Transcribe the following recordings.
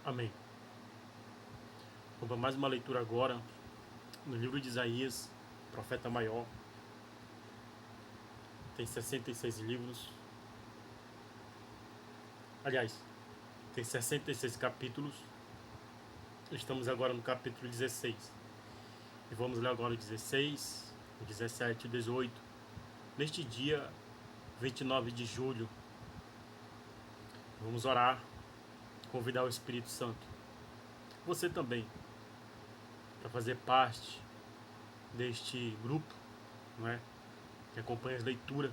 Amém. Vamos para mais uma leitura agora no livro de Isaías, profeta maior. Tem 66 livros. Aliás, tem 66 capítulos. Estamos agora no capítulo 16. E vamos ler agora o 16, o 17 e o 18. Neste dia 29 de julho, vamos orar, convidar o Espírito Santo. Você também, para fazer parte deste grupo, não é? Que acompanha as leituras.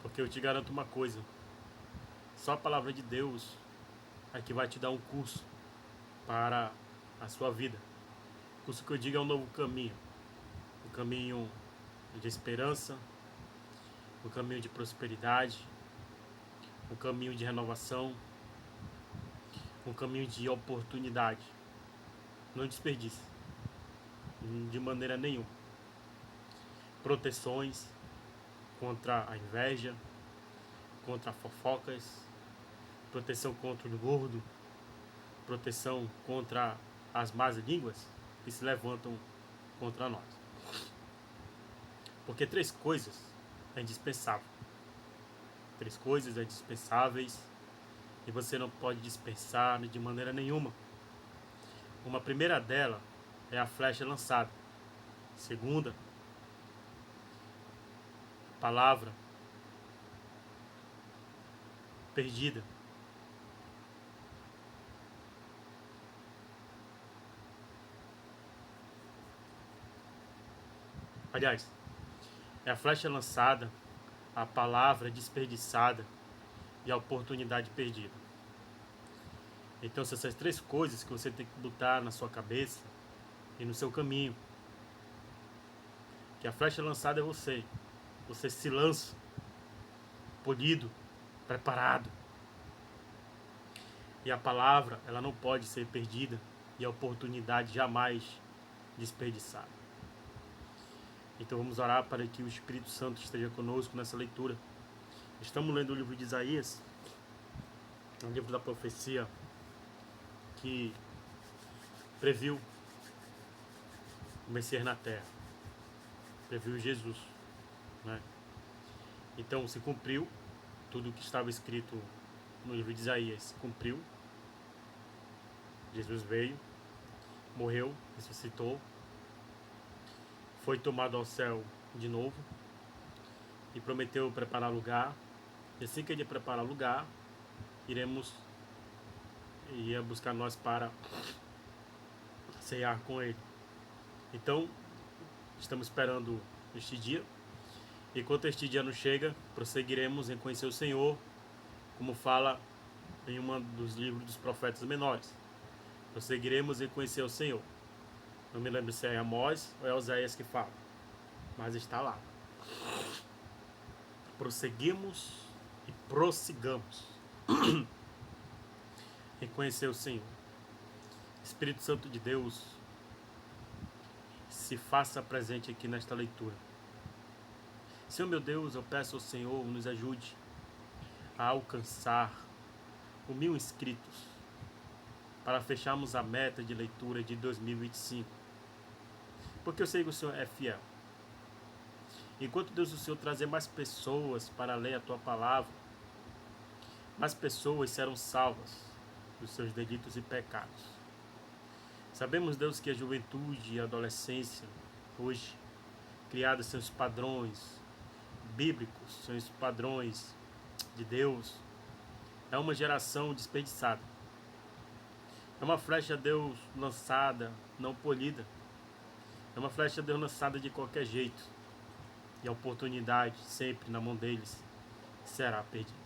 Porque eu te garanto uma coisa: só a palavra de Deus é que vai te dar um curso para a sua vida. O curso que eu digo é um novo caminho. Um caminho de esperança, um caminho de prosperidade, um caminho de renovação, um caminho de oportunidade. Não desperdice, de maneira nenhuma. Proteções contra a inveja, contra fofocas, proteção contra o gordo, proteção contra as más línguas que se levantam contra nós. Porque três coisas é indispensável. Três coisas é indispensáveis e você não pode dispensar de maneira nenhuma. Uma primeira dela é a flecha lançada. Segunda, palavra perdida. Aliás, é a flecha lançada, a palavra desperdiçada e a oportunidade perdida. Então, são essas três coisas que você tem que botar na sua cabeça e no seu caminho. Que a flecha lançada é você. Você se lança, polido, preparado. E a palavra, ela não pode ser perdida e a oportunidade jamais desperdiçada. Então vamos orar para que o Espírito Santo esteja conosco nessa leitura. Estamos lendo o livro de Isaías, um livro da profecia que previu o Messias na terra, previu Jesus, né? Então se cumpriu tudo o que estava escrito no livro de Isaías, se cumpriu. Jesus veio, morreu, ressuscitou, foi tomado ao céu de novo e prometeu preparar lugar. E assim que ele preparar lugar, ia buscar nós para cear com ele. Então, estamos esperando este dia. E enquanto este dia não chega, prosseguiremos em conhecer o Senhor, como fala em um dos livros dos profetas menores. Prosseguiremos em conhecer o Senhor. Não me lembro se é Amós ou é Oséias que fala, mas está lá. Prosseguimos e prossigamos em conhecer o Senhor. Espírito Santo de Deus, se faça presente aqui nesta leitura. Senhor meu Deus, eu peço ao Senhor, nos ajude a alcançar os 1000 inscritos para fecharmos a meta de leitura de 2025. Porque eu sei que o Senhor é fiel. Enquanto Deus, o Senhor trazer mais pessoas para ler a Tua palavra, mais pessoas serão salvas dos seus delitos e pecados. Sabemos, Deus, que a juventude e a adolescência, hoje, criadas sem os padrões bíblicos, sem os padrões de Deus, é uma geração desperdiçada. É uma flecha de Deus lançada, não polida. É uma flecha de Deus lançada de qualquer jeito. E a oportunidade, sempre na mão deles, será perdida.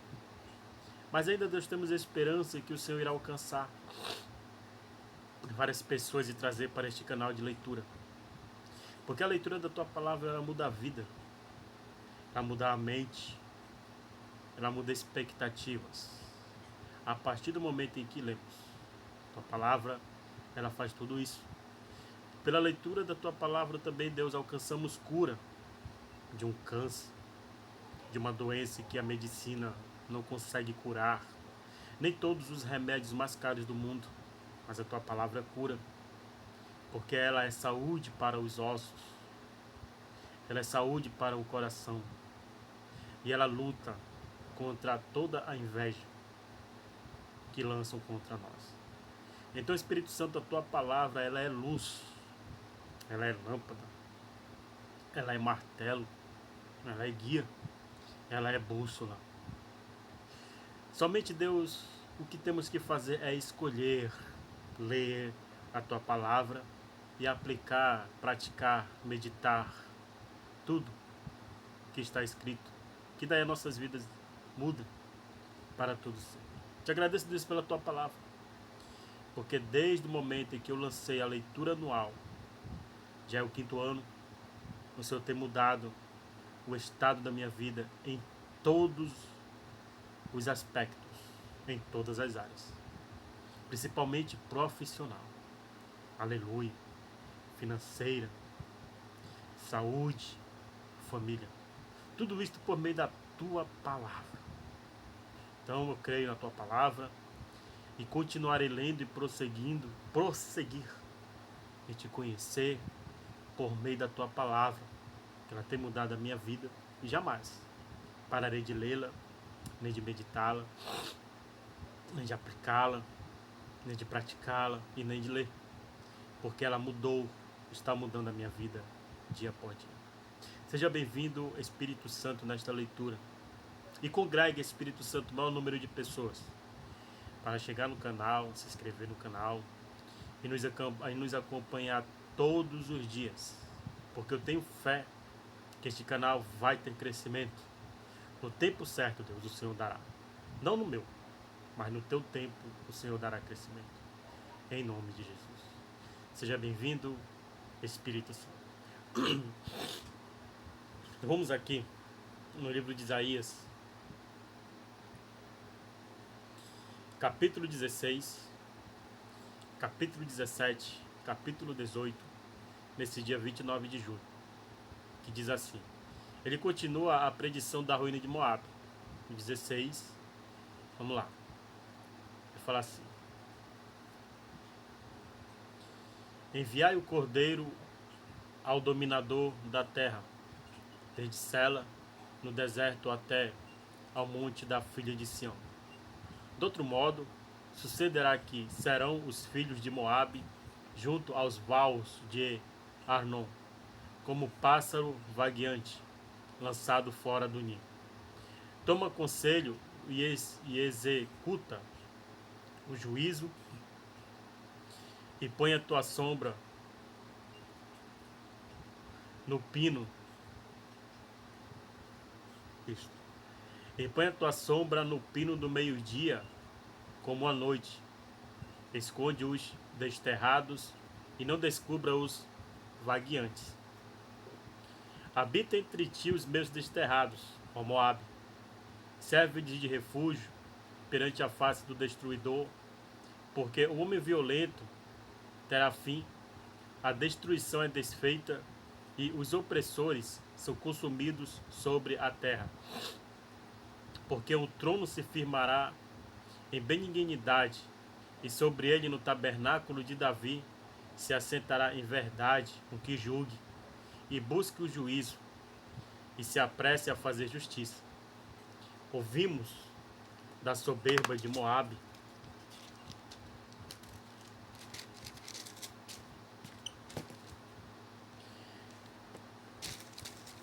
Mas ainda, Deus, temos a esperança que o Senhor irá alcançar várias pessoas e trazer para este canal de leitura. Porque a leitura da Tua palavra, ela muda a vida. Ela muda a mente. Ela muda expectativas. A partir do momento em que lemos Tua palavra, ela faz tudo isso. Pela leitura da Tua palavra também, Deus, alcançamos cura de um câncer, de uma doença que a medicina não consegue curar, nem todos os remédios mais caros do mundo, mas a tua palavra cura, porque ela é saúde para os ossos, ela é saúde para o coração, e ela luta contra toda a inveja que lançam contra nós. Então, Espírito Santo, a tua palavra, ela é luz, ela é lâmpada, ela é martelo, ela é guia, ela é bússola. Somente, Deus, o que temos que fazer é escolher, ler a tua palavra e aplicar, praticar, meditar tudo que está escrito, que daí as nossas vidas mudam para tudo sempre. Te agradeço, Deus, pela tua palavra, porque desde o momento em que eu lancei a leitura anual, já é o 5º ano, o Senhor tem mudado o estado da minha vida em todos os aspectos, em todas as áreas, principalmente profissional, aleluia, financeira, saúde, família, tudo isso por meio da tua palavra. Então eu creio na tua palavra e continuarei lendo e prosseguir e te conhecer por meio da tua palavra, que ela tem mudado a minha vida e jamais pararei de lê-la, nem de meditá-la, nem de aplicá-la, nem de praticá-la e nem de ler, porque ela mudou, está mudando a minha vida dia após dia. Seja bem-vindo, Espírito Santo, nesta leitura, e congregue, Espírito Santo, o maior número de pessoas para chegar no canal, se inscrever no canal e nos acompanhar todos os dias, porque eu tenho fé que este canal vai ter crescimento. No tempo certo, Deus, o Senhor dará. Não no meu, mas no teu tempo o Senhor dará crescimento. Em nome de Jesus. Seja bem-vindo, Espírito Santo. Vamos aqui no livro de Isaías, capítulo 16, capítulo 17, capítulo 18, nesse dia 29 de julho, que diz assim. Ele continua a predição da ruína de Moabe. 16, vamos lá. Ele fala assim: enviai o cordeiro ao dominador da terra, desde Sela, no deserto, até ao monte da filha de Sião. De outro modo, sucederá que serão os filhos de Moabe, junto aos vales de Arnon, como pássaro vagueante, lançado fora do ninho. Toma conselho e executa o juízo, e põe a tua sombra no pino. Isto. E põe a tua sombra no pino do meio-dia, como a noite. Esconde os desterrados e não descubra os vagueantes. Habita entre ti os meus desterrados, ó Moabe. Serve-lhes de refúgio perante a face do destruidor, porque o homem violento terá fim, a destruição é desfeita e os opressores são consumidos sobre a terra. Porque o trono se firmará em benignidade, e sobre ele no tabernáculo de Davi se assentará em verdade o que julgue e busque o juízo e se apresse a fazer justiça. Ouvimos da soberba de Moabe,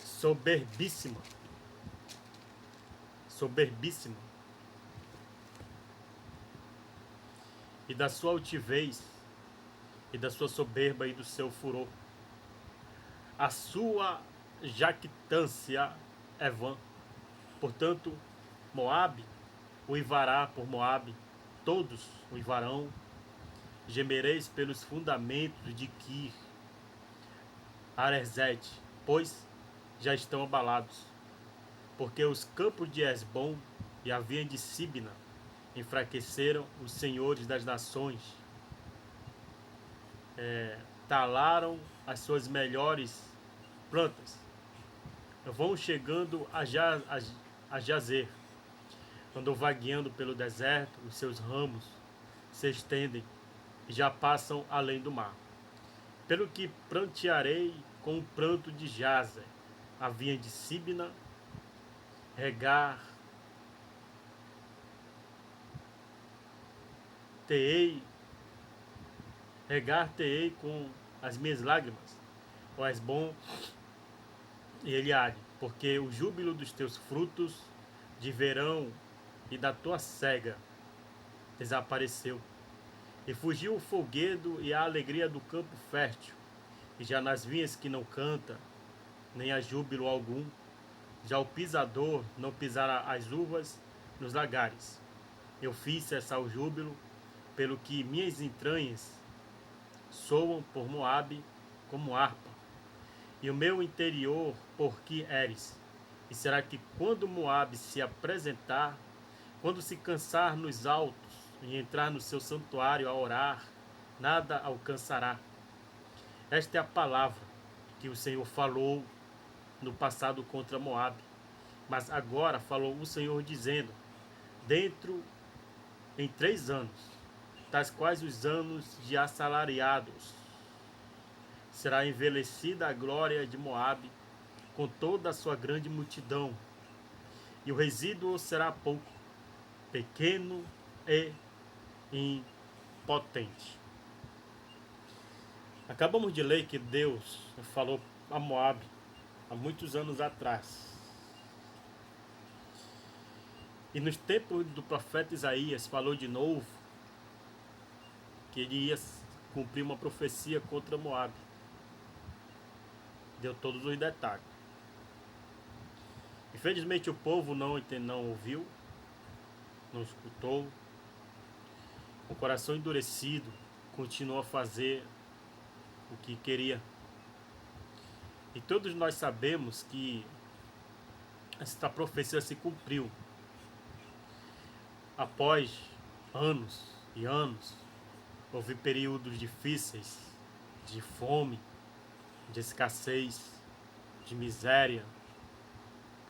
soberbíssima, e da sua altivez, e da sua soberba e do seu furor. A sua jactância é vã. Portanto, Moabe uivará por Moabe, todos uivarão. Gemereis pelos fundamentos de Kir Aresete, pois já estão abalados. Porque os campos de Esbom e a vinha de Sibna enfraqueceram os senhores das nações, talaram as suas melhores plantas, vão chegando a Jazer, Andou vagueando pelo deserto, os seus ramos se estendem e já passam além do mar. Pelo que prantearei com o pranto de Jazer, a vinha de Sibna, regar-te-ei com as minhas lágrimas, ó Hesbom e Eleade, porque o júbilo dos teus frutos de verão e da tua cega desapareceu. E fugiu o folguedo e a alegria do campo fértil, e já nas vinhas que não canta, nem há júbilo algum, já o pisador não pisara as uvas nos lagares. Eu fiz cessar o júbilo, pelo que minhas entranhas soam por Moabe como harpa, e o meu interior por que eres. E será que quando Moabe se apresentar, quando se cansar nos altos e entrar no seu santuário a orar, nada alcançará? Esta é a palavra que o Senhor falou no passado contra Moabe. Mas agora falou o Senhor dizendo, em 3 anos, tais quais os anos de assalariados, será envelhecida a glória de Moabe com toda a sua grande multidão, e o resíduo será pouco, pequeno e impotente. Acabamos de ler que Deus falou a Moabe há muitos anos atrás. E nos tempos do profeta Isaías falou de novo que ele ia cumprir uma profecia contra Moabe. Deu todos os detalhes. Infelizmente o povo não ouviu, não escutou. O coração endurecido continuou a fazer o que queria. E todos nós sabemos que esta profecia se cumpriu. Após anos e anos, houve períodos difíceis de fome, de escassez, de miséria,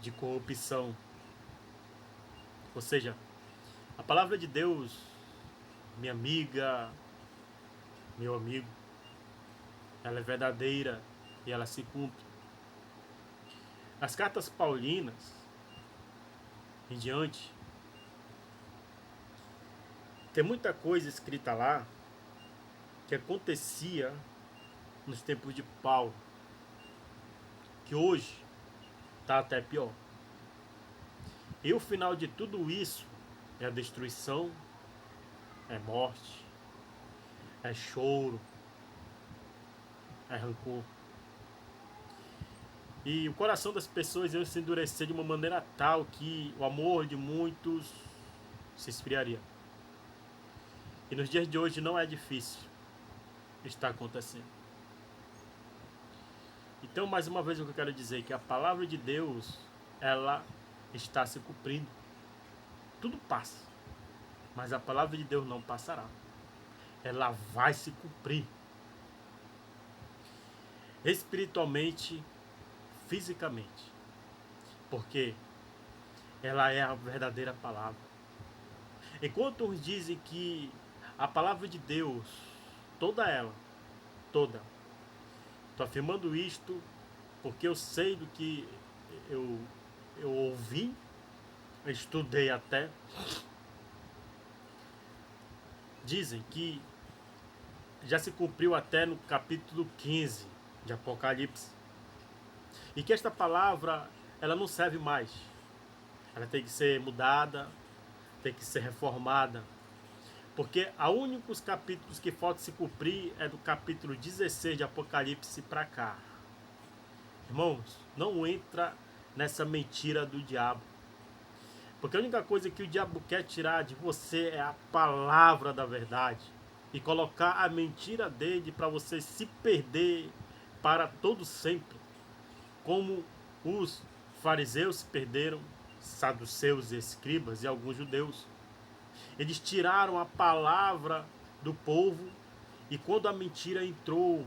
de corrupção. Ou seja, a palavra de Deus, minha amiga, meu amigo, ela é verdadeira e ela se cumpre. As cartas paulinas, em diante, tem muita coisa escrita lá que acontecia nos tempos de Paulo, que hoje está até pior. E o final de tudo isso é a destruição, é morte, é choro, é rancor. E o coração das pessoas ia se endurecer de uma maneira tal que o amor de muitos se esfriaria. E nos dias de hoje não é difícil estar acontecendo. Então, mais uma vez, o que eu quero dizer é que a palavra de Deus, ela está se cumprindo. Tudo passa, mas a palavra de Deus não passará. Ela vai se cumprir. Espiritualmente, fisicamente. Porque ela é a verdadeira palavra. Enquanto uns dizem que a palavra de Deus, toda ela, toda, estou afirmando isto porque eu sei do que eu ouvi, eu estudei até. Dizem que já se cumpriu até no capítulo 15 de Apocalipse. E que esta palavra, ela não serve mais. Ela tem que ser mudada, tem que ser reformada. Porque há únicos capítulos que faltam se cumprir é do capítulo 16 de Apocalipse para cá. Irmãos, não entra nessa mentira do diabo. Porque a única coisa que o diabo quer tirar de você é a palavra da verdade. E colocar a mentira dele para você se perder para todo sempre. Como os fariseus se perderam, saduceus e escribas e alguns judeus. Eles tiraram a palavra do povo e quando a mentira entrou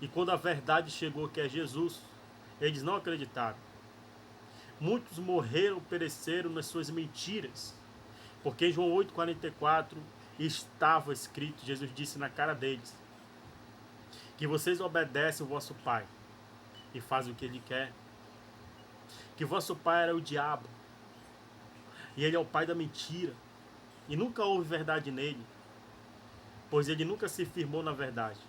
e quando a verdade chegou, que é Jesus, eles não acreditaram. Muitos morreram, pereceram nas suas mentiras, Porque em João 8,44 estava escrito, Jesus disse na cara deles, que vocês obedecem o vosso pai e fazem o que ele quer. Que vosso pai era o diabo e ele é o pai da mentira. E nunca houve verdade nele, pois ele nunca se firmou na verdade.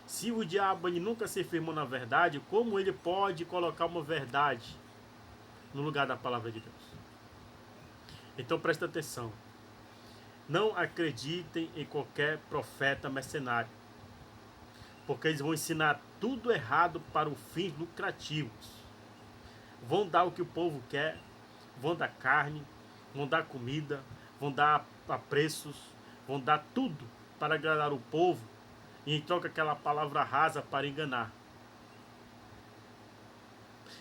Se o diabo ele nunca se firmou na verdade, como ele pode colocar uma verdade no lugar da palavra de Deus? Então presta atenção. Não acreditem em qualquer profeta mercenário, porque eles vão ensinar tudo errado para fins lucrativos. Vão dar o que o povo quer, vão dar carne, vão dar comida, vão dar a preços, vão dar tudo para agradar o povo e em troca aquela palavra rasa para enganar.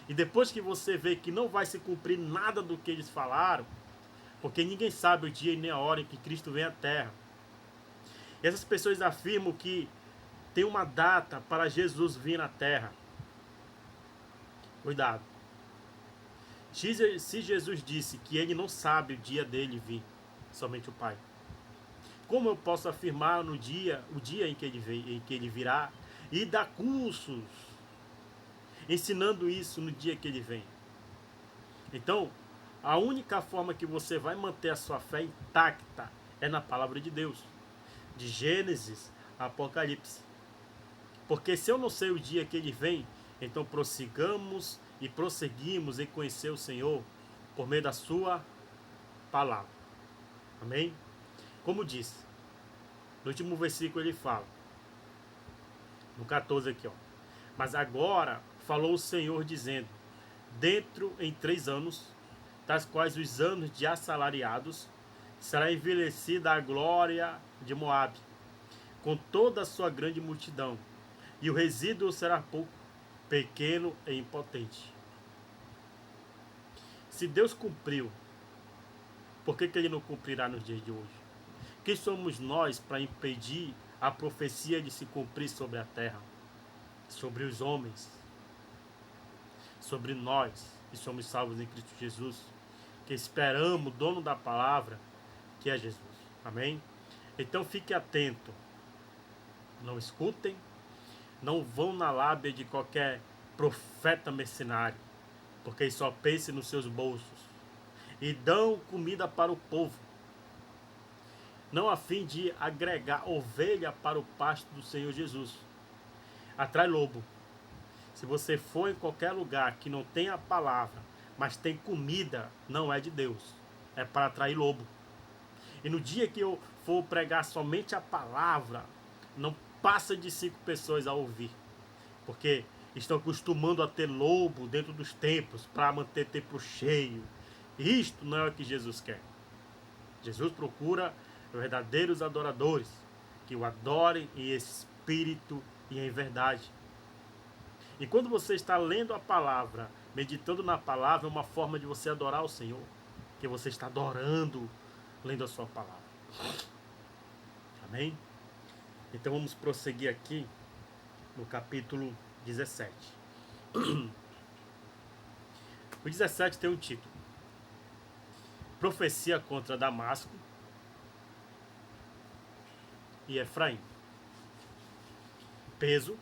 E depois que você vê que não vai se cumprir nada do que eles falaram, porque ninguém sabe o dia e nem a hora em que Cristo vem à Terra. E essas pessoas afirmam que tem uma data para Jesus vir à Terra. Cuidado. Se Jesus disse que ele não sabe o dia dele vir, somente o Pai, como eu posso afirmar o dia em que ele virá e dar cursos ensinando isso no dia que ele vem? Então, a única forma que você vai manter a sua fé intacta é na palavra de Deus, de Gênesis a Apocalipse. Porque se eu não sei o dia que ele vem, então prossigamos e prosseguimos em conhecer o Senhor por meio da sua palavra. Amém? Como disse, no último versículo ele fala, no 14 aqui, ó. Mas agora falou o Senhor dizendo, dentro em 3 anos, das quais os anos de assalariados, será envelhecida a glória de Moabe, com toda a sua grande multidão, e o resíduo será pouco, pequeno e impotente. Se Deus cumpriu, por que ele não cumprirá nos dias de hoje? Quem somos nós para impedir a profecia de se cumprir sobre a terra, sobre os homens, sobre nós que somos salvos em Cristo Jesus, que esperamos o dono da palavra, que é Jesus. Amém? Então fique atento. Não escutem, não vão na lábia de qualquer profeta mercenário, porque eles só pensam nos seus bolsos e dão comida para o povo, não a fim de agregar ovelha para o pasto do Senhor Jesus. Atrai lobo. Se você for em qualquer lugar que não tem a palavra, mas tem comida, não é de Deus, é para atrair lobo. E no dia que eu for pregar somente a palavra, não passa de 5 pessoas a ouvir, porque estão acostumando a ter lobo dentro dos templos para manter templo cheio. E isto não é o que Jesus quer. Jesus procura verdadeiros adoradores que o adorem em espírito e em verdade. E quando você está lendo a palavra, meditando na palavra, é uma forma de você adorar o Senhor, que você está adorando lendo a sua palavra. Amém? Então vamos prosseguir aqui no capítulo 17. O 17 tem um título: Profecia contra Damasco e Efraim. Peso.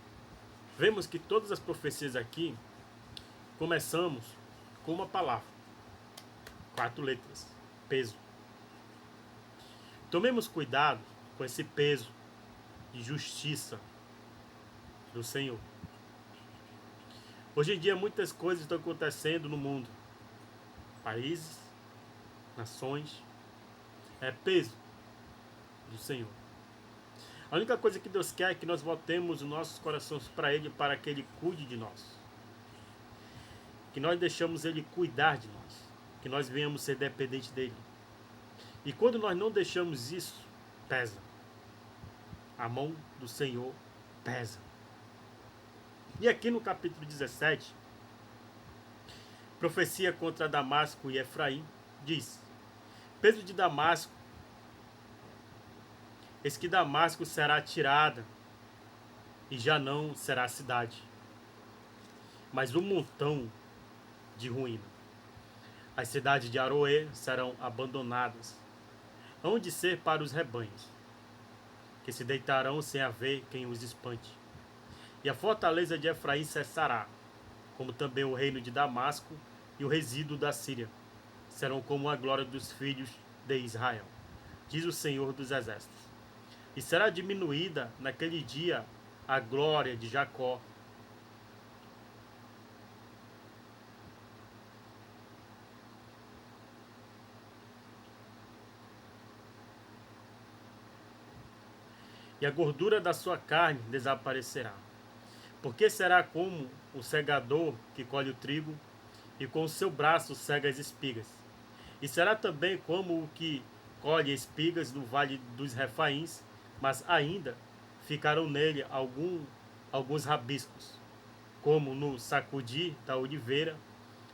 Vemos que todas as profecias aqui começamos com uma palavra, 4 letras, peso. Tomemos cuidado com esse peso de justiça do Senhor. Hoje em dia muitas coisas estão acontecendo no mundo, países, nações, é peso do Senhor. A única coisa que Deus quer é que nós voltemos os nossos corações para Ele, para que Ele cuide de nós. Que nós deixamos Ele cuidar de nós. Que nós venhamos ser dependentes dEle. E quando nós não deixamos isso, pesa. A mão do Senhor pesa. E aqui no capítulo 17, profecia contra Damasco e Efraim, diz: peso de Damasco, eis que Damasco será tirada, e já não será cidade, mas um montão de ruína. As cidades de Aroê serão abandonadas, hão de ser para os rebanhos, que se deitarão sem haver quem os espante. E a fortaleza de Efraim cessará, como também o reino de Damasco e o resíduo da Síria. Serão como a glória dos filhos de Israel, diz o Senhor dos Exércitos. E será diminuída naquele dia a glória de Jacó. E a gordura da sua carne desaparecerá. Porque será como o segador que colhe o trigo e com o seu braço cega as espigas. E será também como o que colhe espigas no vale dos Refaíns, mas ainda ficarão nele alguns rabiscos, como no sacudir da oliveira,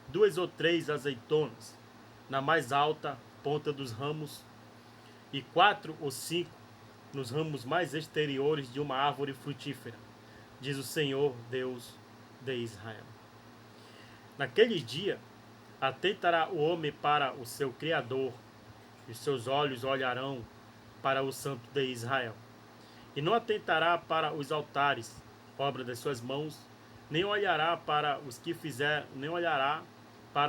2 ou 3 azeitonas, na mais alta ponta dos ramos, e 4 ou 5 nos ramos mais exteriores de uma árvore frutífera, diz o Senhor Deus de Israel. Naquele dia, atentará o homem para o seu Criador, e seus olhos olharão para o Santo de Israel. E não atentará para os altares, obra das suas mãos, nem olhará para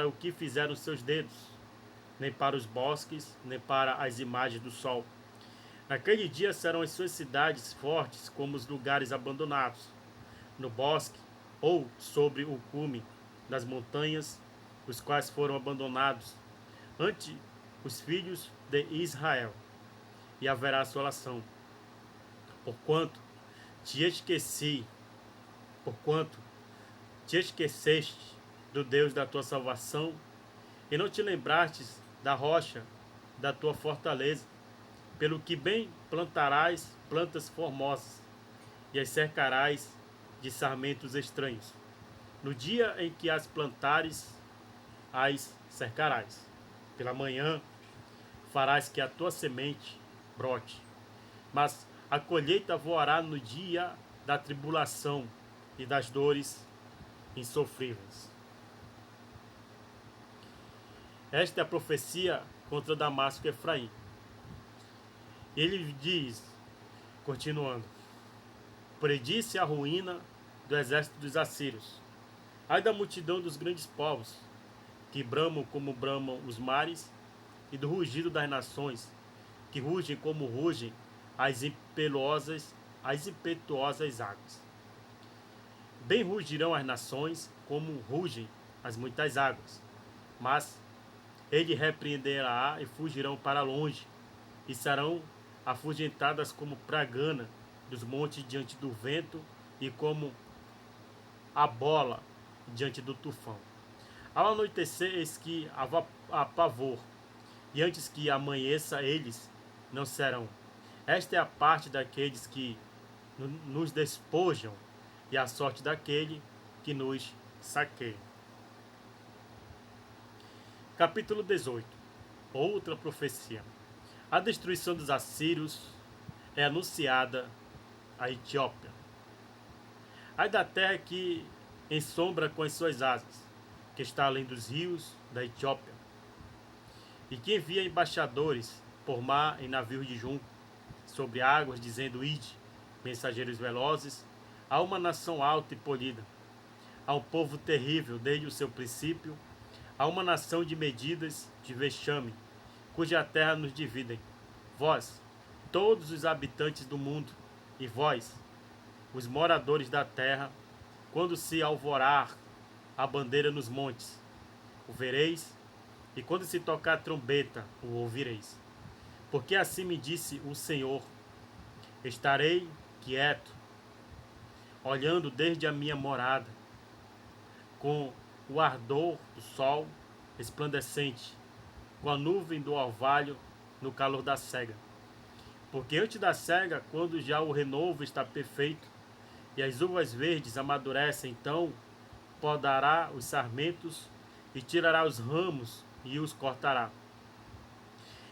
o que fizeram seus dedos, nem para os bosques, nem para as imagens do sol. Naquele dia serão as suas cidades fortes como os lugares abandonados, no bosque ou sobre o cume das montanhas, os quais foram abandonados ante os filhos de Israel, e haverá assolação. Porquanto te esqueceste do Deus da tua salvação, e não te lembrastes da rocha da tua fortaleza, pelo que bem plantarás plantas formosas, e as cercarás de sarmentos estranhos. No dia em que as plantares, as cercarás. Pela manhã farás que a tua semente brote, mas a colheita voará no dia da tribulação e das dores insofríveis. Esta é a profecia contra Damasco e Efraim. Ele diz, continuando: predisse a ruína do exército dos assírios. Ai da multidão dos grandes povos, que bramam como bramam os mares, e do rugido das nações, que rugem como rugem as impetuosas águas. Bem rugirão as nações, como rugem as muitas águas. Mas ele repreenderá e fugirão para longe, e serão afugentadas como pragana dos montes diante do vento, e como a bola diante do tufão. Ao anoitecer, eis que há pavor, e antes que amanheça, eles não serão. Esta é a parte daqueles que nos despojam, e a sorte daquele que nos saqueia. Capítulo 18. Outra profecia. A destruição dos assírios é anunciada à Etiópia. Ai da terra que ensombra com as suas asas, que está além dos rios da Etiópia, e que envia embaixadores por mar em navios de junco, sobre águas, dizendo: ide, mensageiros velozes, a uma nação alta e polida, a um povo terrível desde o seu princípio, a uma nação de medidas de vexame, cuja terra nos dividem. Vós, todos os habitantes do mundo, e vós, os moradores da terra, quando se alvorar a bandeira nos montes, o vereis, e quando se tocar a trombeta, o ouvireis. Porque assim me disse o Senhor: estarei quieto, olhando desde a minha morada, com o ardor do sol resplandecente, com a nuvem do orvalho no calor da cega. Porque antes da cega, quando já o renovo está perfeito, e as uvas verdes amadurecem, então podará os sarmentos e tirará os ramos e os cortará.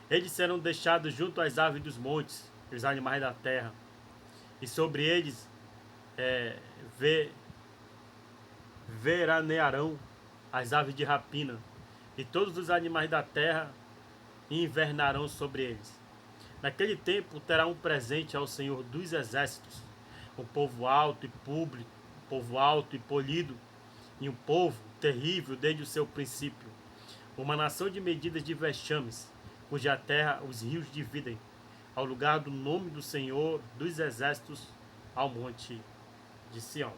Eles serão deixados junto às aves dos montes, os animais da terra, e sobre eles veranearão as aves de rapina, e todos os animais da terra invernarão sobre eles. Naquele tempo terá um presente ao Senhor dos Exércitos, um povo alto e público, um povo alto e polido, e um povo terrível desde o seu princípio, uma nação de medidas de vexames, cuja terra os rios dividem, ao lugar do nome do Senhor dos Exércitos, ao monte de Sião.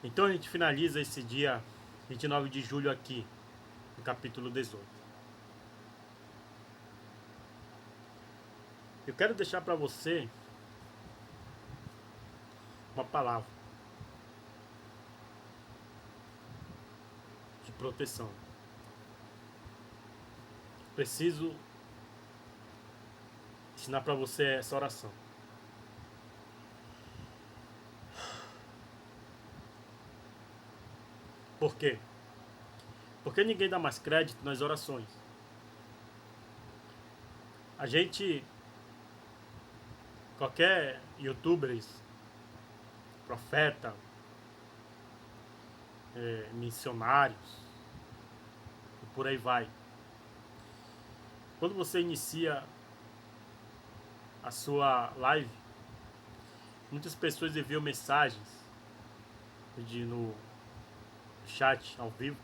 Então a gente finaliza esse dia 29 de julho aqui, no capítulo 18. Eu quero deixar para você uma palavra de proteção. Preciso ensinar para você essa oração. Por quê? Porque ninguém dá mais crédito nas orações. A gente, qualquer youtuber, profeta, missionários, e por aí vai. Quando você inicia a sua live, muitas pessoas enviam mensagens no chat ao vivo.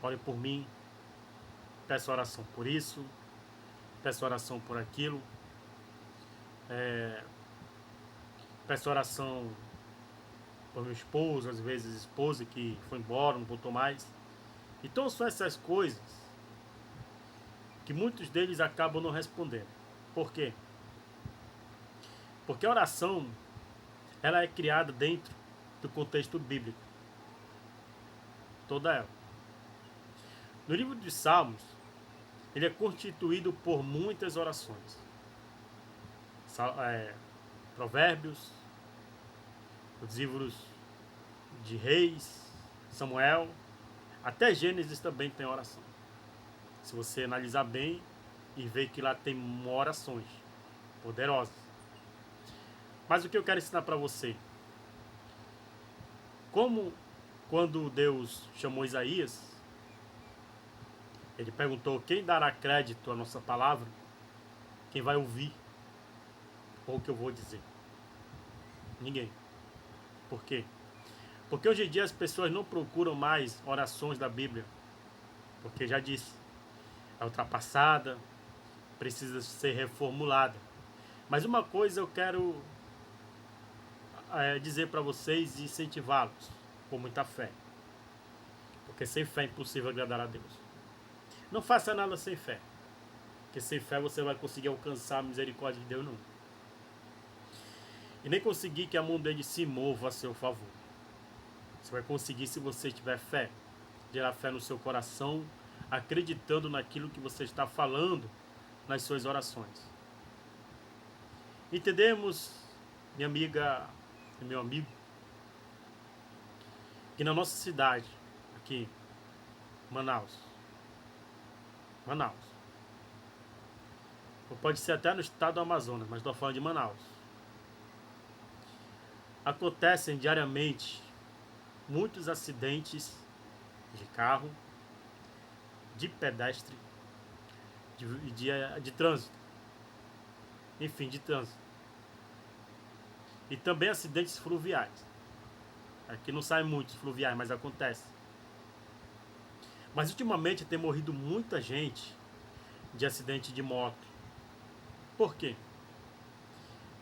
Orem por mim, peço oração por isso, peço oração por aquilo, peço oração por meu esposo, às vezes esposa que foi embora, não voltou mais. Então são essas coisas que muitos deles acabam não respondendo. Por quê? Porque a oração, ela é criada dentro do contexto bíblico. Toda ela. No livro dos Salmos, ele é constituído por muitas orações. Provérbios, os livros de Reis, Samuel, até Gênesis também tem oração. Se você analisar bem e ver que lá tem orações poderosas. Mas o que eu quero ensinar para você? Como quando Deus chamou Isaías, ele perguntou: quem dará crédito à nossa palavra? Quem vai ouvir o que eu vou dizer? Ninguém. Por quê? Porque hoje em dia as pessoas não procuram mais orações da Bíblia. Porque já disse, é ultrapassada, precisa ser reformulada. Mas uma coisa eu quero dizer para vocês e incentivá-los com muita fé. Porque sem fé é impossível agradar a Deus. Não faça nada sem fé. Porque sem fé você vai conseguir alcançar a misericórdia de Deus, não. E nem conseguir que a mão dele se mova a seu favor. Você vai conseguir se você tiver fé. Gerar fé no seu coração, acreditando naquilo que você está falando nas suas orações. Entendemos, minha amiga e meu amigo, que na nossa cidade, aqui, Manaus, ou pode ser até no estado do Amazonas, mas estou falando de Manaus, acontecem diariamente muitos acidentes de carro, de pedestre, de trânsito, enfim, de trânsito. E também acidentes fluviais. Aqui não saem muitos fluviais, mas acontece. Mas ultimamente tem morrido muita gente de acidente de moto. Por quê?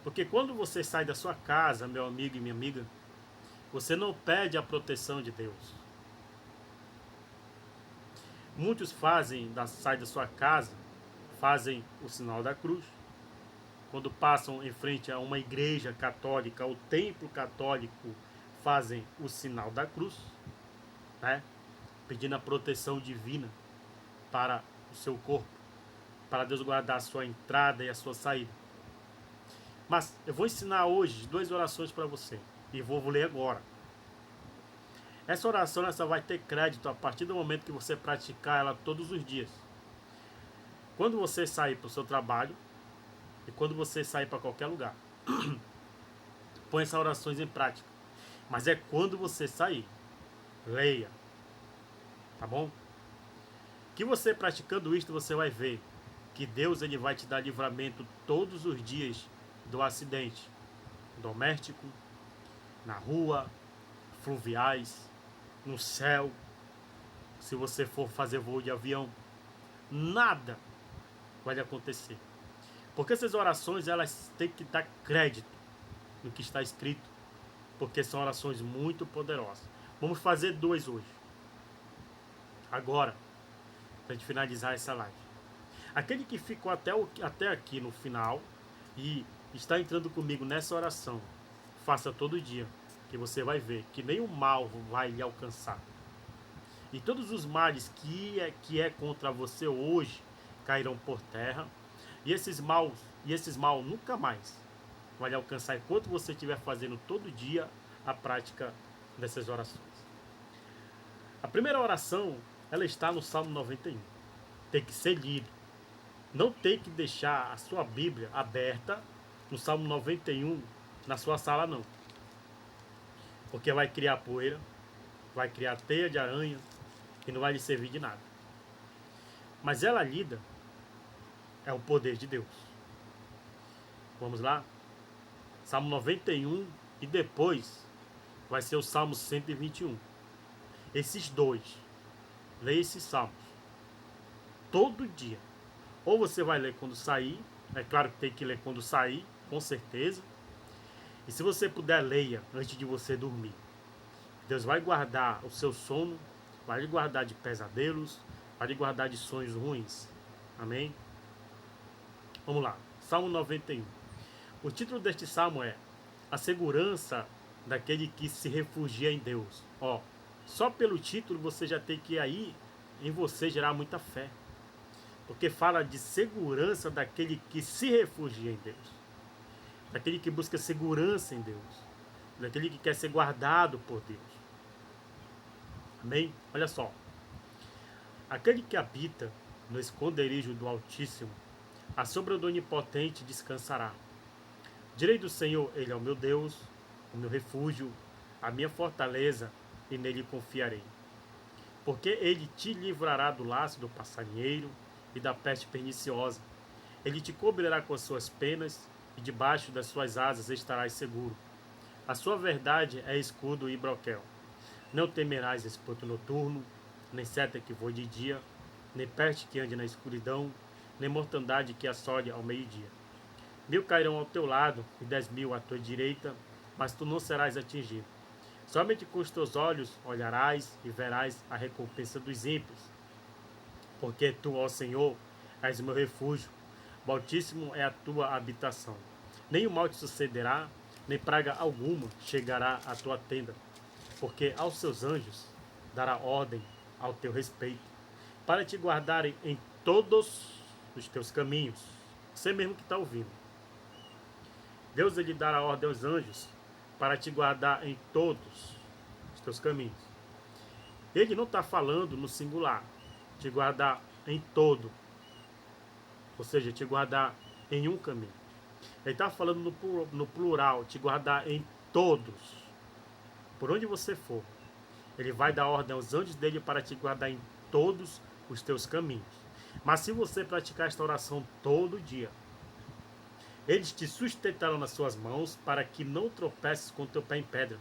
Porque quando você sai da sua casa, meu amigo e minha amiga, você não pede a proteção de Deus. Muitos saem da sua casa, fazem o sinal da cruz. Quando passam em frente a uma igreja católica, o templo católico, fazem o sinal da cruz, né? Pedindo a proteção divina para o seu corpo, para Deus guardar a sua entrada e a sua saída. Mas eu vou ensinar hoje 2 orações para você, e vou ler agora. Essa oração vai ter crédito a partir do momento que você praticar ela todos os dias. Quando você sair para o seu trabalho e quando você sair para qualquer lugar, põe essas orações em prática. Mas é quando você sair. Leia, Tá bom? Que você praticando isto, você vai ver que Deus ele vai te dar livramento todos os dias do acidente doméstico, na rua, fluviais, no céu, se você for fazer voo de avião, nada vai acontecer. Porque essas orações, elas têm que dar crédito no que está escrito, porque são orações muito poderosas. Vamos fazer 2 hoje, agora, para a gente finalizar essa live. Aquele que ficou até aqui no final e está entrando comigo nessa oração, faça todo dia, que você vai ver que nenhum mal vai lhe alcançar. E todos os males que é contra você hoje cairão por terra. E esses mal nunca mais vai lhe alcançar enquanto você estiver fazendo todo dia a prática dessas orações. A primeira oração, ela está no Salmo 91. Tem que ser lido. Não tem que deixar a sua Bíblia aberta no Salmo 91 na sua sala, não. Porque vai criar poeira, vai criar teia de aranha e não vai lhe servir de nada. Mas ela lida é o poder de Deus. Vamos lá? Salmo 91 e depois vai ser o Salmo 121. Esses dois, leia esses salmos todo dia. Ou você vai ler quando sair, é claro que tem que ler quando sair, com certeza. E se você puder, leia antes de você dormir. Deus vai guardar o seu sono, vai lhe guardar de pesadelos, vai lhe guardar de sonhos ruins. Amém? Vamos lá, Salmo 91. O título deste salmo é A Segurança daquele que se refugia em Deus. Ó, só pelo título você já tem que aí em você gerar muita fé. Porque fala de segurança daquele que se refugia em Deus. Daquele que busca segurança em Deus. Daquele que quer ser guardado por Deus. Amém? Olha só. Aquele que habita no esconderijo do Altíssimo, à sombra do Onipotente descansará. Direi do Senhor, Ele é o meu Deus, o meu refúgio, a minha fortaleza, e nele confiarei. Porque Ele te livrará do laço do passarinheiro e da peste perniciosa. Ele te cobrirá com as suas penas, e debaixo das suas asas estarás seguro. A sua verdade é escudo e broquel. Não temerás espanto noturno, nem seta que voe de dia, nem peste que ande na escuridão, nem mortandade que assole ao meio-dia. 1000 cairão ao teu lado e 10.000 à tua direita, mas tu não serás atingido. Somente com os teus olhos olharás e verás a recompensa dos ímpios. Porque tu, ó Senhor, és o meu refúgio, o Altíssimo é a tua habitação. Nem o mal te sucederá, nem praga alguma chegará à tua tenda. Porque aos seus anjos dará ordem ao teu respeito, para te guardarem em todos os teus caminhos. Você mesmo que está ouvindo. Deus ele dará ordem aos anjos para te guardar em todos os teus caminhos. Ele não está falando no singular, te guardar em todo, ou seja, te guardar em um caminho. Ele está falando no plural, te guardar em todos, por onde você for. Ele vai dar ordem aos anjos dele para te guardar em todos os teus caminhos. Mas se você praticar esta oração todo dia, eles te sustentarão nas suas mãos para que não tropeces com teu pé em pedra.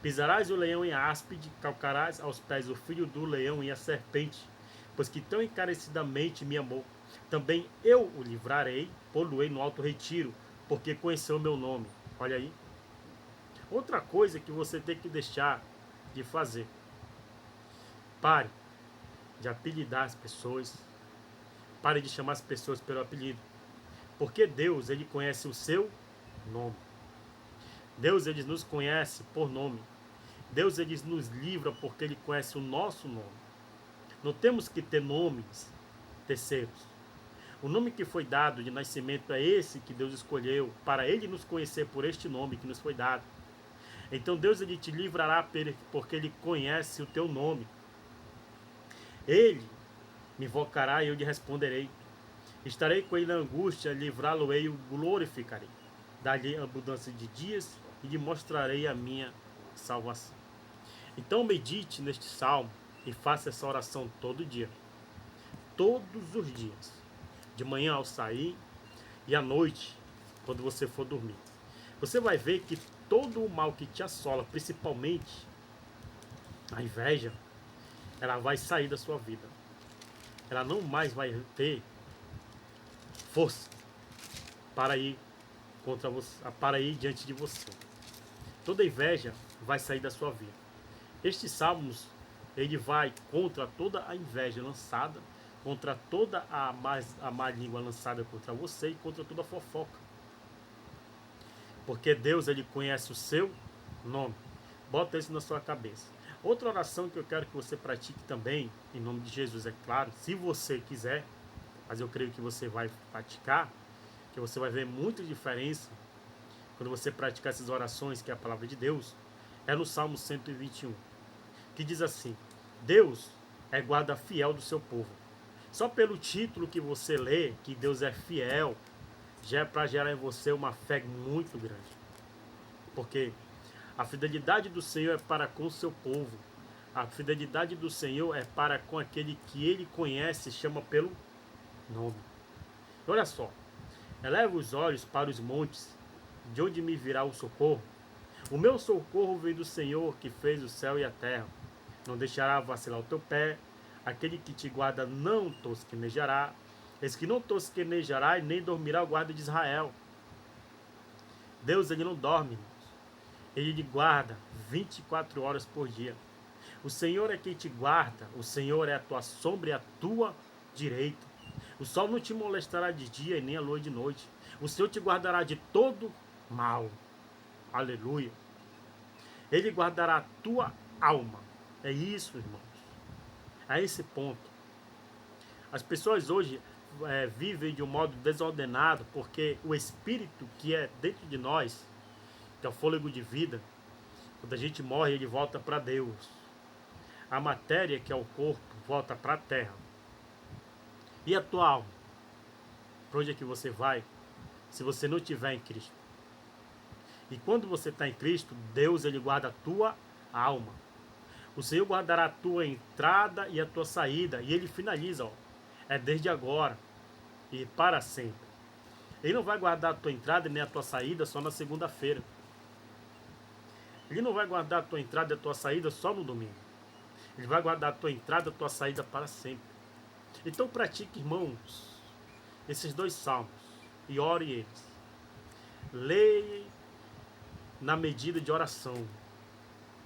Pisarás o leão e a áspide, calcarás aos pés o filho do leão e a serpente, pois que tão encarecidamente me amou. Também eu o livrarei, pô-lo-ei no alto retiro, porque conheceu o meu nome. Olha aí. Outra coisa que você tem que deixar de fazer. Pare de apelidar as pessoas. Pare de chamar as pessoas pelo apelido. Porque Deus, ele conhece o seu nome. Deus, ele nos conhece por nome. Deus, ele nos livra porque ele conhece o nosso nome. Não temos que ter nomes terceiros. O nome que foi dado de nascimento é esse que Deus escolheu para ele nos conhecer por este nome que nos foi dado. Então Deus ele te livrará porque ele conhece o teu nome. Ele me invocará e eu lhe responderei. Estarei com ele na angústia, livrá-lo-ei e o glorificarei. Dar-lhe abundância de dias e lhe mostrarei a minha salvação. Então medite neste salmo E faça essa oração todo dia. Todos os dias. De manhã ao sair e à noite, quando você for dormir. Você vai ver que todo o mal que te assola, principalmente a inveja, ela vai sair da sua vida. Ela não mais vai ter força para ir contra você, para ir diante de você. Toda inveja vai sair da sua vida. Este Salmos, ele vai contra toda a inveja lançada, contra toda a má língua lançada contra você e contra toda a fofoca. Porque Deus, ele conhece o seu nome. Bota isso na sua cabeça. Outra oração que eu quero que você pratique também, em nome de Jesus, é claro, se você quiser, mas eu creio que você vai praticar, que você vai ver muita diferença quando você praticar essas orações, que é a palavra de Deus, é no Salmo 121, que diz assim: Deus é guarda fiel do seu povo. Só pelo título que você lê, que Deus é fiel, já é para gerar em você uma fé muito grande. Porque a fidelidade do Senhor é para com o seu povo. A fidelidade do Senhor é para com aquele que ele conhece e chama pelo nome. Olha só. Eleva os olhos para os montes, de onde me virá o socorro. O meu socorro vem do Senhor, que fez o céu e a terra. Não deixará vacilar o teu pé. Aquele que te guarda não tosquenejará. Esse que não tosquenejará e nem dormirá o guarda de Israel. Deus, ele não dorme, irmãos. Ele lhe guarda 24 horas por dia. O Senhor é quem te guarda. O Senhor é a tua sombra e a tua direita. O sol não te molestará de dia e nem a lua de noite. O Senhor te guardará de todo mal. Aleluia. Ele guardará a tua alma. É isso, irmãos. A esse ponto. As pessoas hoje vivem de um modo desordenado porque o Espírito que é dentro de nós, que é o fôlego de vida, quando a gente morre, ele volta para Deus. A matéria, que é o corpo, volta para a terra. E a tua alma? Para onde é que você vai se você não estiver em Cristo? E quando você está em Cristo, Deus, ele guarda a tua alma. O Senhor guardará a tua entrada e a tua saída. E ele finaliza, ó, é desde agora e para sempre. Ele não vai guardar a tua entrada nem a tua saída só na segunda-feira. Ele não vai guardar a tua entrada e a tua saída só no domingo. Ele vai guardar a tua entrada e a tua saída para sempre. Então pratique, irmãos, esses dois salmos e ore eles. Leia na medida de oração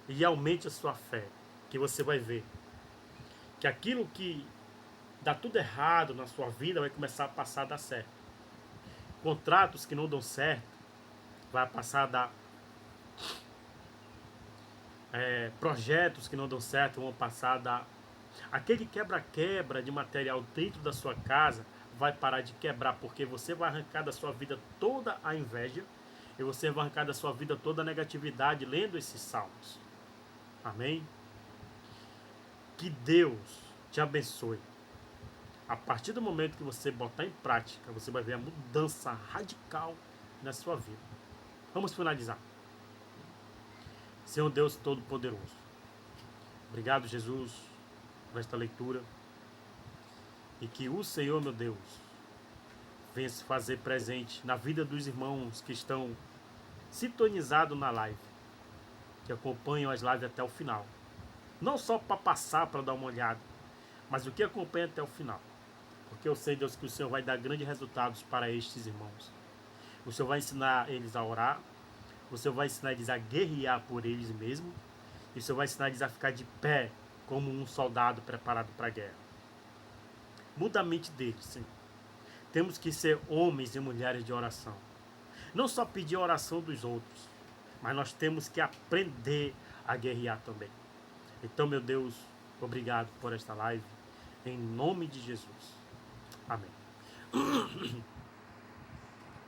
e aumente a sua fé, que você vai ver que aquilo que dá tudo errado na sua vida vai começar a passar a dar certo. Contratos que não dão certo vai passar a dar. Projetos que não dão certo vão passar a dar. Aquele quebra-quebra de material dentro da sua casa vai parar de quebrar, porque você vai arrancar da sua vida toda a inveja e você vai arrancar da sua vida toda a negatividade lendo esses salmos. Amém? Que Deus te abençoe. A partir do momento que você botar em prática, você vai ver a mudança radical na sua vida. Vamos finalizar. Senhor Deus Todo-Poderoso, obrigado, Jesus, por esta leitura. E que o Senhor, meu Deus, venha se fazer presente na vida dos irmãos que estão sintonizados na live, que acompanham as lives até o final. Não só para passar, para dar uma olhada, mas o que acompanha até o final. Porque eu sei, Deus, que o Senhor vai dar grandes resultados para estes irmãos. O Senhor vai ensinar eles a orar, o Senhor vai ensinar eles a guerrear por eles mesmos, e o Senhor vai ensinar eles a ficar de pé como um soldado preparado para a guerra. Muda a mente deles, Senhor. Temos que ser homens e mulheres de oração. Não só pedir a oração dos outros, mas nós temos que aprender a guerrear também. Então, meu Deus, obrigado por esta live. Em nome de Jesus. Amém.